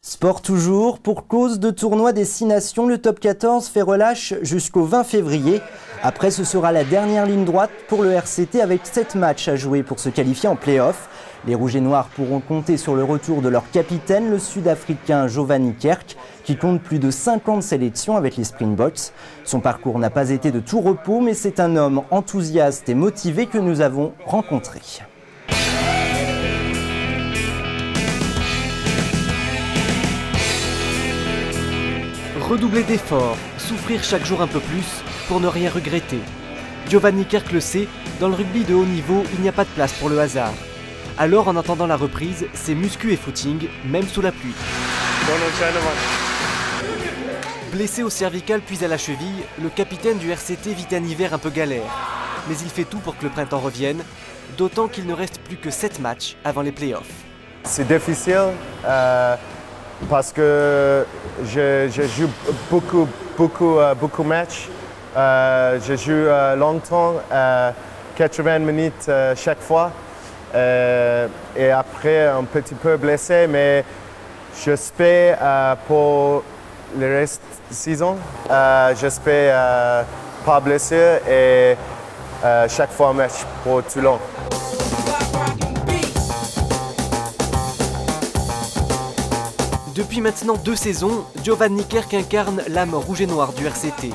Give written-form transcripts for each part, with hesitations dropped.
Sport toujours, pour cause de tournoi des 6 nations, le top 14 fait relâche jusqu'au 20 février. Après, ce sera la dernière ligne droite pour le RCT avec 7 matchs à jouer pour se qualifier en play-off. Les Rouges et Noirs pourront compter sur le retour de leur capitaine, le Sud-Africain Giovanni Kerk, qui compte plus de 50 sélections avec les Springboks. Son parcours n'a pas été de tout repos, mais c'est un homme enthousiaste et motivé que nous avons rencontré. Redoubler d'efforts, souffrir chaque jour un peu plus pour ne rien regretter. Giovanni Kerk le sait, dans le rugby de haut niveau, il n'y a pas de place pour le hasard. Alors, en attendant la reprise, c'est muscu et footing, même sous la pluie. Blessé au cervical puis à la cheville, le capitaine du RCT vit un hiver un peu galère. Mais il fait tout pour que le printemps revienne, d'autant qu'il ne reste plus que 7 matchs avant les playoffs. C'est difficile parce que je joue beaucoup de matchs. Je joue longtemps, 80 minutes chaque fois. Et après, un petit peu blessé, mais j'espère pour le reste de la saison, j'espère pas blessé et chaque fois un match pour Toulon. Depuis maintenant 2 saisons, Giovanni Kerk incarne l'âme rouge et noire du RCT.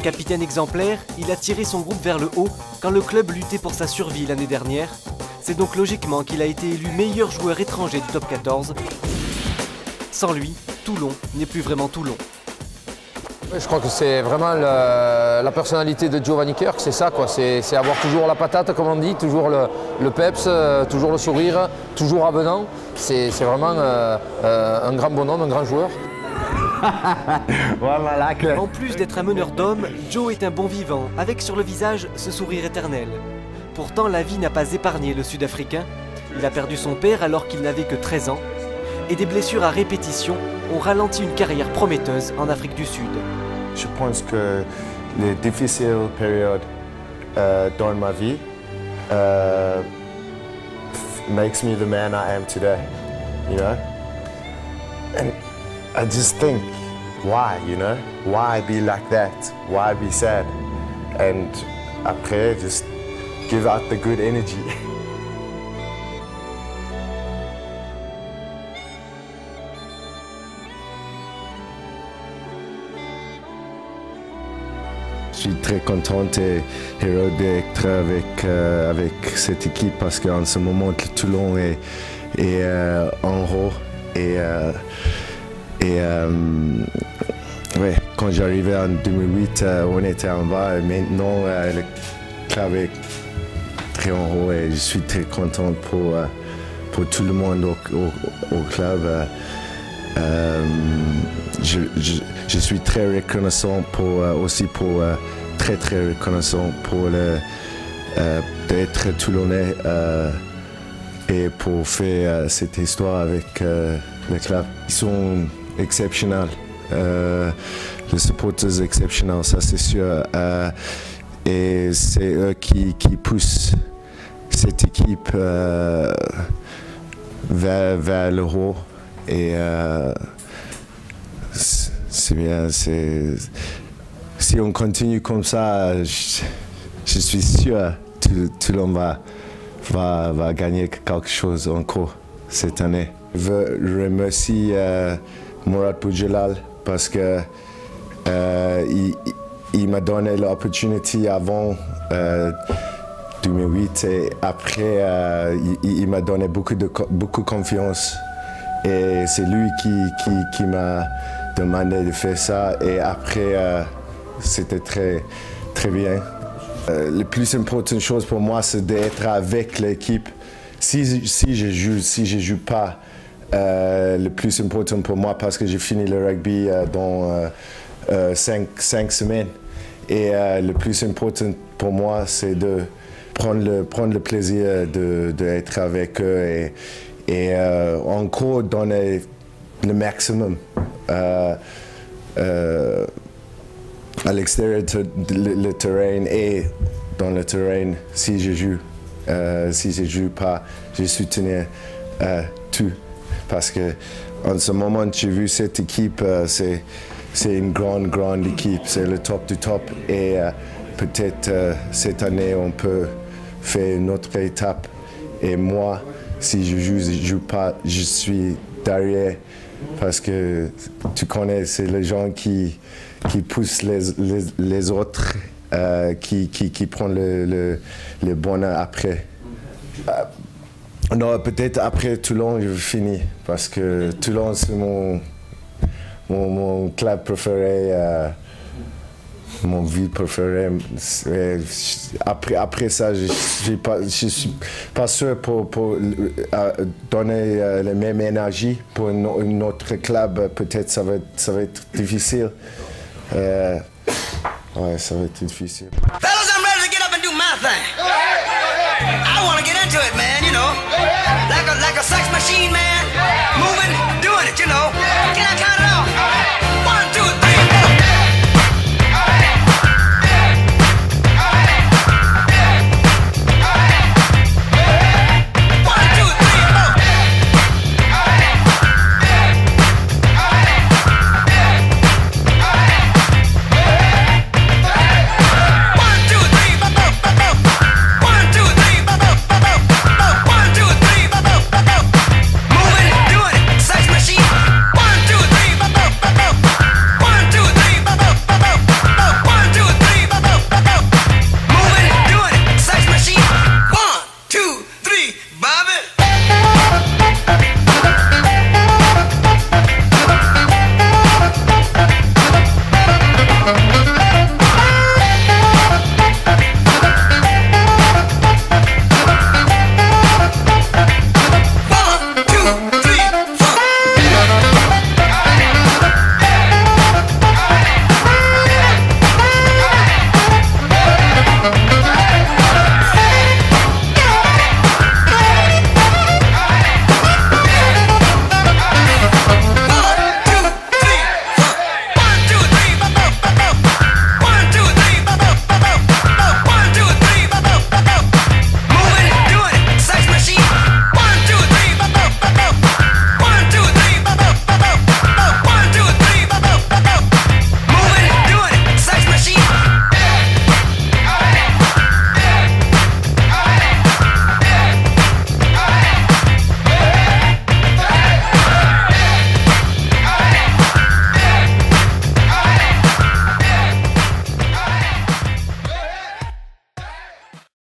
Capitaine exemplaire, il a tiré son groupe vers le haut quand le club luttait pour sa survie l'année dernière. C'est donc logiquement qu'il a été élu meilleur joueur étranger du top 14. Sans lui, Toulon n'est plus vraiment Toulon. Je crois que c'est vraiment la personnalité de Giovanni Kerk, c'est ça quoi. C'est avoir toujours la patate comme on dit, toujours le peps, toujours le sourire, toujours avenant. C'est vraiment un grand bonhomme, un grand joueur. En plus d'être un meneur d'hommes, Joe est un bon vivant, avec sur le visage ce sourire éternel. Pourtant, la vie n'a pas épargné le Sud-Africain. Il a perdu son père alors qu'il n'avait que 13 ans. Et des blessures à répétition ont ralenti une carrière prometteuse en Afrique du Sud. Je pense que les difficiles périodes dans ma vie makes me the man I am today, you know? And I just think, why, you know? Why be like that? Why be sad? And après, just give out the good energy. Je suis très contente et heureux d'être avec cette équipe parce qu'en ce moment, Toulon est en haut. Ouais, quand j'arrivais en 2008, on était en bas et maintenant, le club est très en haut et je suis très content pour tout le monde au club. Je suis très reconnaissant aussi très reconnaissant pour d'être Toulonnais et pour faire cette histoire avec le club. Ils sont exceptionnels, les supporters exceptionnels, ça c'est sûr. Et c'est eux qui poussent cette équipe vers le haut. Et c'est bien, si on continue comme ça, je suis sûr que Toulon va gagner quelque chose encore cette année. Je veux remercier Mourad Boudjelal parce que il m'a donné l'opportunité avant 2008 et après il m'a donné beaucoup de confiance. Et c'est lui qui m'a demandé de faire ça et après c'était très bien. La plus importante chose pour moi c'est d'être avec l'équipe. Si je joue pas, le plus important pour moi parce que j'ai fini le rugby dans 5 semaines et le plus important pour moi c'est de prendre le plaisir d'être avec eux et encore donner le maximum à l'extérieur du terrain et dans le terrain si je joue. Si je ne joue pas, je soutiens tout parce que en ce moment, j'ai vu cette équipe, c'est une grande équipe, c'est le top du top. Et peut-être cette année, on peut faire une autre étape. Et moi, si je joue pas, je suis derrière. Parce que tu connais, c'est les gens qui poussent les autres, qui prennent le bonheur après. Non, peut-être après Toulon, je finis. Parce que Toulon, c'est mon club préféré, mon ville préférée. Après ça, je ne suis pas sûr pour donner la même énergie pour un autre club. Peut-être ça va être difficile. Ouais, ça va être difficile. Fellas, I'm ready to get up and do my thing. I want to get into it, man, you know. Like a sex machine, man.